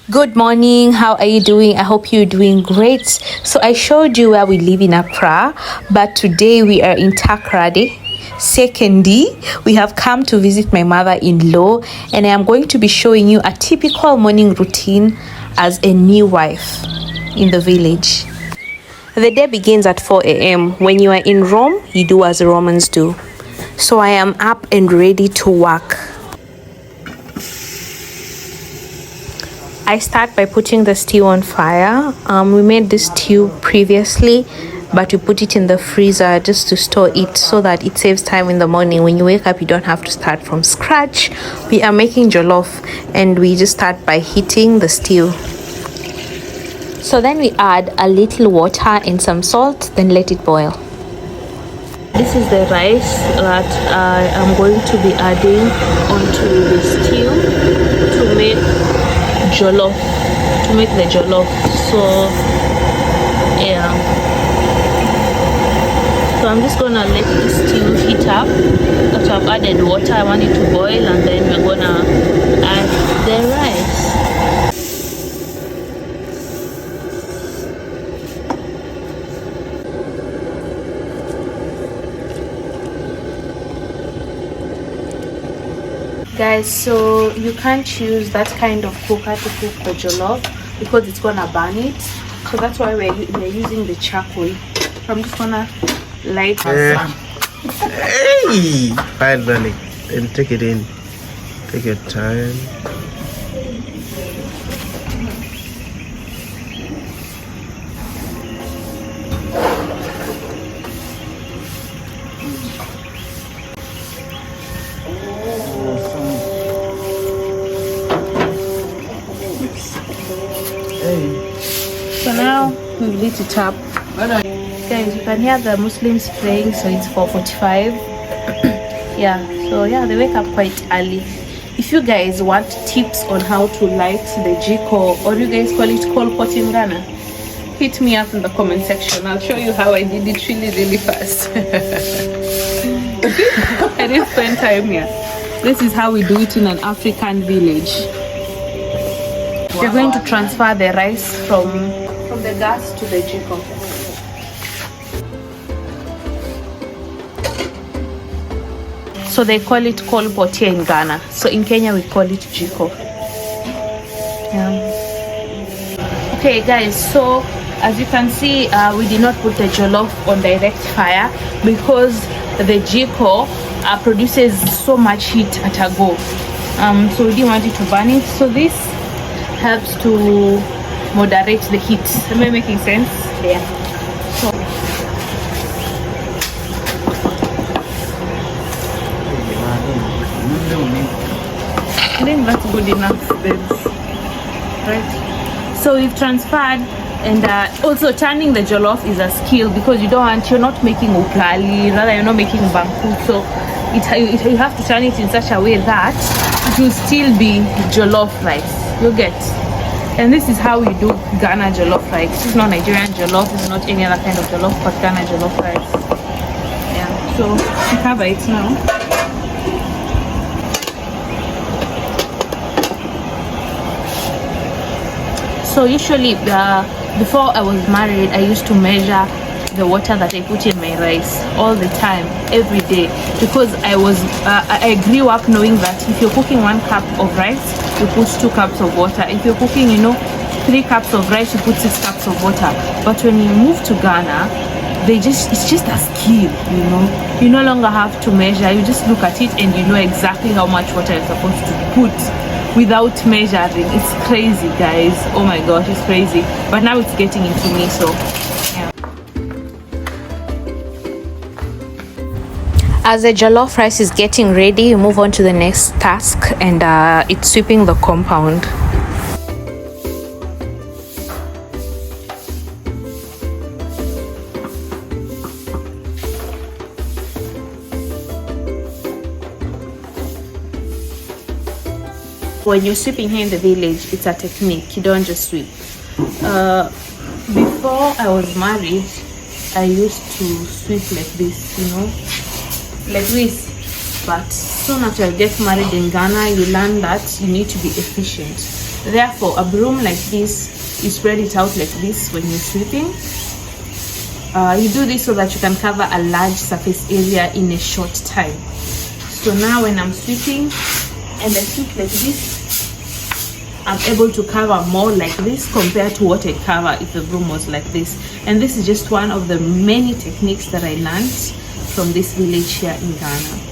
Good morning. How are you doing? I hope you're doing great. So I showed you where we live in Accra, but today we are in Takrady. Secondly, we have come to visit my mother-in-law, and I am going to be showing you a typical morning routine as a new wife in the village. The day begins at 4 a.m. When you are in Rome, you do as the Romans do. So I am up and ready to work. I start by putting the stew on fire. We made this stew previously, but we put it in the freezer just to store it so that it saves time in the morning. When you wake up, you don't have to start from scratch. We are making jollof, and we just start by heating the stew. So then we add a little water and some salt, then let it boil. This is the rice that I am going to be adding onto the stew to make jollof, the jollof. So yeah, so I'm just gonna let the stew heat up. After I've added water, I want it to boil, and then we're gonna add the rice. Guys, so you can't use that kind of cooker to cook the jollof because it's gonna burn it. So that's why we're using the charcoal. So I'm just gonna light it. Hey, finally, then take it in. Take your time. So now we've lit it up. Guys, you can hear the Muslims praying, so it's 4:45. Yeah, so yeah, they wake up quite early. If you guys want tips on how to light the jiko, or you guys call it pot in Ghana, hit me up in the comment section. I'll show you how I did it really fast. I didn't spend time here. This is how we do it in an African village. We're going to transfer the rice from the gas to the jiko. So they call it pot here in Ghana. So in Kenya we call it jiko. Yeah. Okay guys, so as you can see, we did not put the jollof on direct fire because the jiko produces so much heat at a go. So we didn't want it to burn it. So this helps to moderate the heat. Am I making sense? Yeah. So I think that's good enough, babes. Right? So we've transferred, and also turning the jollof is a skill because you're not making ugali, rather you're not making banku. So you have to turn it in such a way that it will still be jollof rice. You get. And this is how we do Ghana jollof rice. This is not Nigerian jollof, this is not any other kind of jollof, but Ghana jollof rice. Yeah, so we cover it now. So usually before I was married, I used to measure the water that I put in my rice all the time, every day, because I grew up knowing that if you're cooking 1 cup of rice, you put 2 cups of water. If you're cooking 3 cups of rice, you put 6 cups of water. But when you move to Ghana, it's just a skill. You no longer have to measure. You just look at it and you know exactly how much water you're supposed to put without measuring. It's crazy, guys. Oh my gosh, it's crazy. But now it's getting into me, so yeah. As the jollof rice is getting ready, you move on to the next task, and it's sweeping the compound. When you're sweeping here in the village, it's a technique. You don't just sweep. Before I was married, I used to sweep like this, like this. But soon after I get married in Ghana, you learn that you need to be efficient. Therefore, a broom like this, you spread it out like this when you're sweeping. You do this so that you can cover a large surface area in a short time. So now when I'm sweeping and I sweep like this, I'm able to cover more like this compared to what I cover if the broom was like this. And this is just one of the many techniques that I learned from this village here in Ghana.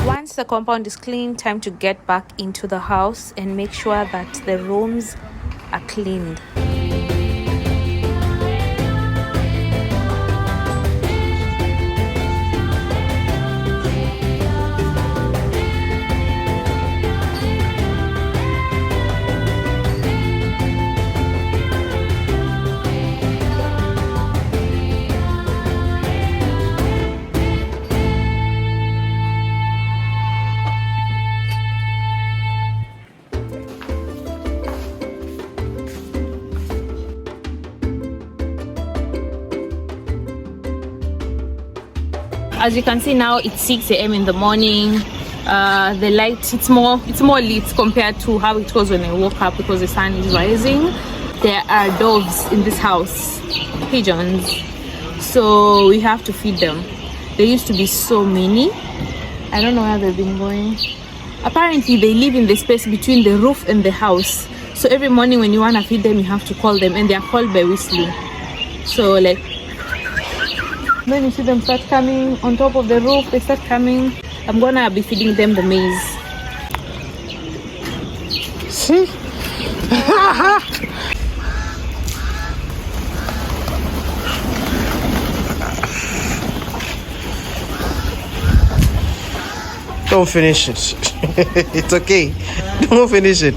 Once the compound is clean, time to get back into the house and make sure that the rooms are cleaned. As you can see now, it's 6 a.m. in the morning. The light, it's more lit compared to how it was when I woke up because the sun is rising. There are doves in this house, pigeons, so we have to feed them. There used to be so many. I don't know where they've been going. Apparently they live in the space between the roof and the house, so every morning when you want to feed them you have to call them, and they are called by whistling. So like, then you see them start coming on top of the roof. They start coming. I'm gonna be feeding them the maize. See? Don't finish it. It's okay. Don't finish it.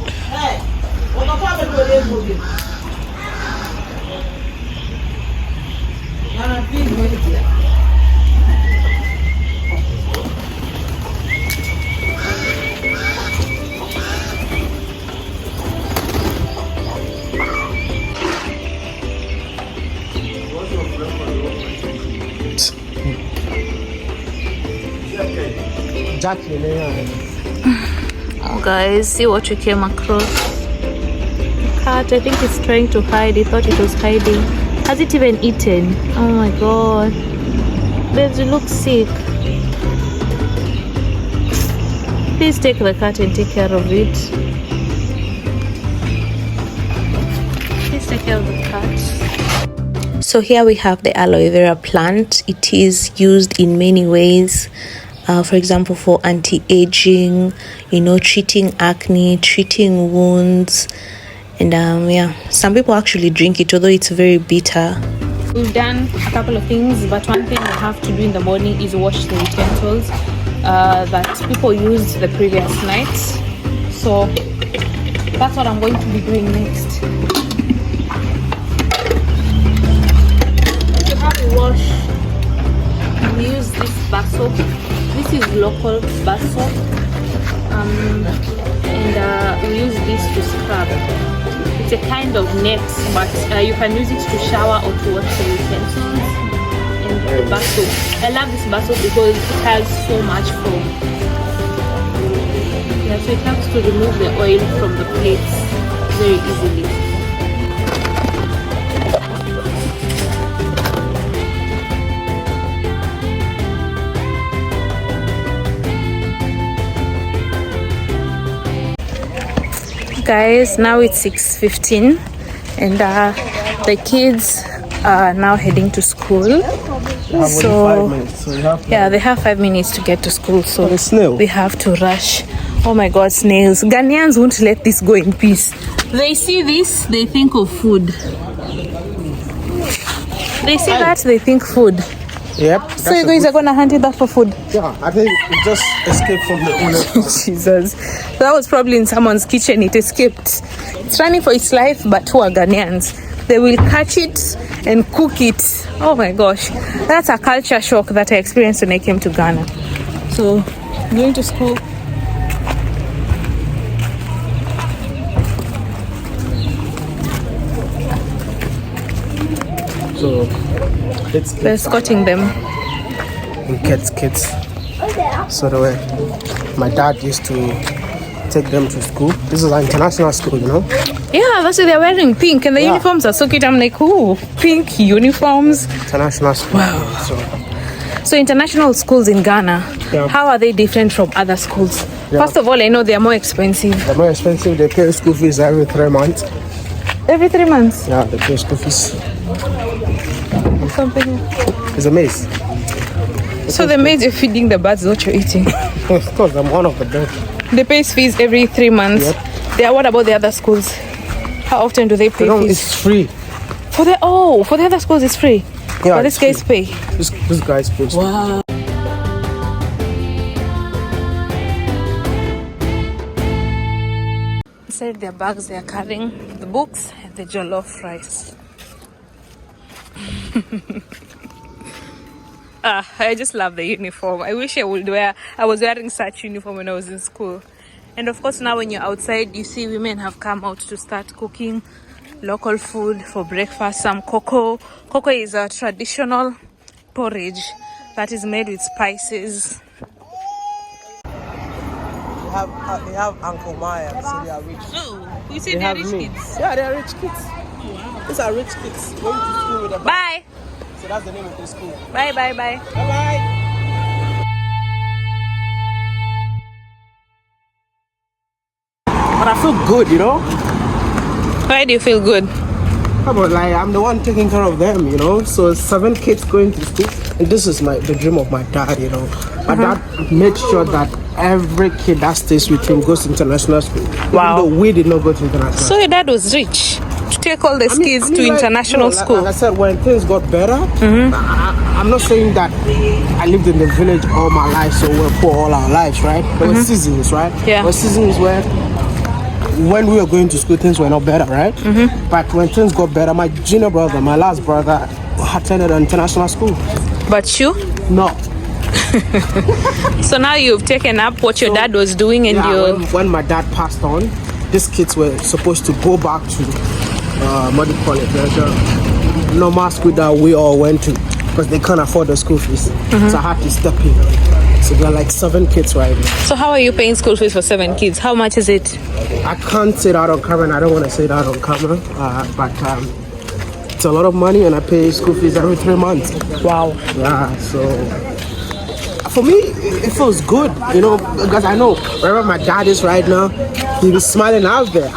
Oh guys, see what we came across. The cat, I think it's trying to hide. It thought it was hiding. Has it even eaten? Oh my god. Babes, you look sick. Please take the cat and take care of it. Please take care of the cat. So here we have the aloe vera plant. It is used in many ways. For example, for anti-aging, treating acne, treating wounds, and yeah, some people actually drink it, although it's very bitter. We've done a couple of things, but one thing we have to do in the morning is wash the utensils that people used the previous night. So that's what I'm going to be doing next. To have a wash, we use this bar soap. This is local bar soap, and we use this to scrub. It's a kind of net, but you can use it to shower or to wash the utensils. And the bar soap, I love this bar soap because it has so much foam. Yeah, so it helps to remove the oil from the plates very easily. Guys, now it's 6:15 and the kids are now heading to school. So yeah, they have 5 minutes to get to school, so we have to rush. Oh my god, snails. Ghanaians won't let this go in peace. They see this, they think of food. They see that, they think food. Yep. So you guys are gonna hunt it up for food? Yeah, I think it just escaped from the owner. Jesus, that was probably in someone's kitchen. It escaped. It's running for its life, but who are Ghanaians? They will catch it and cook it. Oh my gosh, that's a culture shock that I experienced when I came to Ghana. So going to school. So They're escorting them. Kids. So the way my dad used to take them to school. This is an international school, you know. Yeah, that's why they're wearing pink, and the uniforms are so cute. I'm like, ooh, pink uniforms. International school. Wow. So international schools in Ghana, how are they different from other schools? First of all, I know they're more expensive. They're more expensive. They pay school fees every 3 months. Every 3 months? Yeah, they pay school fees. Something. It's a maze. So the maids are feeding the birds what you're eating? Of course, I'm one of the birds. They pay fees every 3 months. Yep. What about the other schools? How often do they pay fees? It's free. For the other schools it's free. Yeah, but this guys pay. This guy's pays. Wow. Inside their bags they are carrying the books and the jollof rice. I just love the uniform. I wish I was wearing such uniform when I was in school. And of course now when you're outside, you see women have come out to start cooking local food for breakfast. Some cocoa. Cocoa is a traditional porridge that is made with spices. They have Uncle Maya, so they are rich. Oh, you see they are rich kids. Yeah, they are rich kids. Wow. These are rich kids going to school with a bag. Bye. So that's the name of the school. Bye. Bye. But I feel good, you know. Why do you feel good? But like I'm the one taking care of them, you know. So 7 kids going to school, and this is the dream of my dad, you know. My dad made sure that every kid that stays with him goes to international school. Wow. Even though we did not go to international. So your dad was rich to take all these kids to international school. Like I said, when things got better, I'm not saying that I lived in the village all my life, so we're poor all our lives, right? There were seasons, right? Yeah. There were seasons where when we were going to school, things were not better, right? But when things got better, my junior brother, my last brother, attended an international school. But you? No. So now you've taken up what your dad was doing, and when my dad passed on, these kids were supposed to go back to what do you call it? The normal school that we all went to, because they can't afford the school fees. So I had to step in. So there are like 7 kids right now. So how are you paying school fees for 7 kids? How much is it? I can't say that on camera, and I don't want to say that on camera, but it's a lot of money, and I pay school fees every 3 months. Wow. Yeah, so for me, it feels good, you know, because I know wherever my dad is right now, he was smiling out there.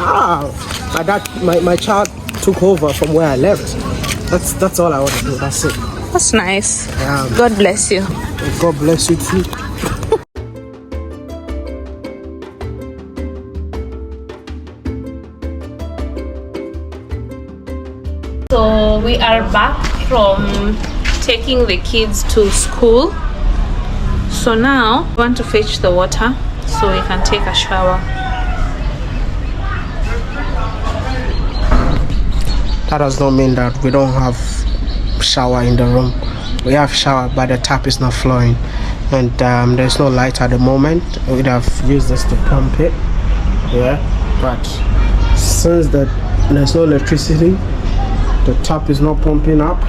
My child took over from where I left. That's all I want to do. That's it. That's nice. God bless you. God bless you too. So we are back from taking the kids to school. So now we want to fetch the water so we can take a shower. That does not mean that we don't have shower in the room. We have shower, but the tap is not flowing, and there's no light at the moment. We'd have used this to pump it, but since there's no electricity, the tap is not pumping up,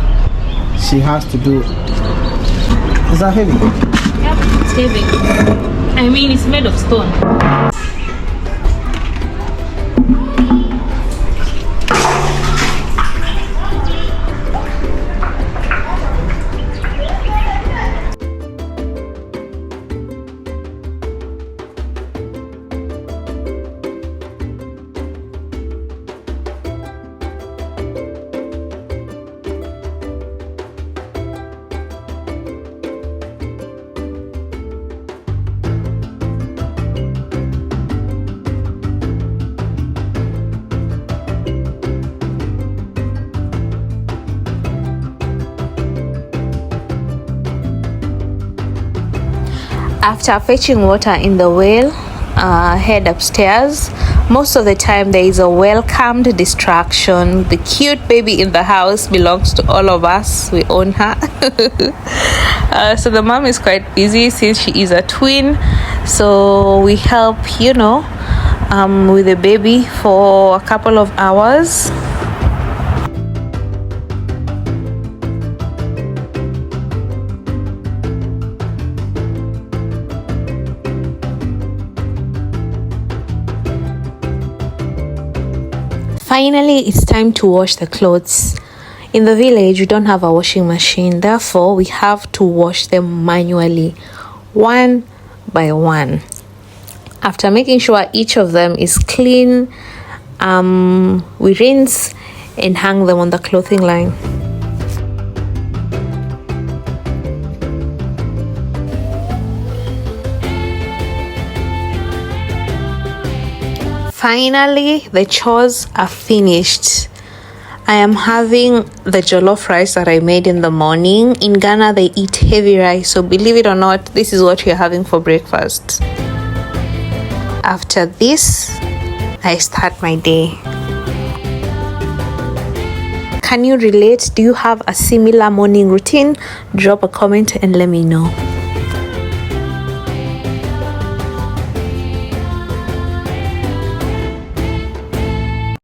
she has to do it. Is that heavy? Yep, it's heavy. I mean, it's made of stone. After fetching water in the well, head upstairs. Most of the time there is a welcomed distraction. The cute baby in the house belongs to all of us. We own her. So the mom is quite busy since she is a twin, so we help with the baby for a couple of hours. Finally, it's time to wash the clothes. In the village, we don't have a washing machine, therefore we have to wash them manually, one by one. After making sure each of them is clean, we rinse and hang them on the clothing line. Finally, the chores are finished. I am having the jollof rice that I made in the morning. In Ghana, they eat heavy rice, so believe it or not, this is what we're having for breakfast. After this, I start my day. Can you relate? Do you have a similar morning routine? Drop a comment and let me know.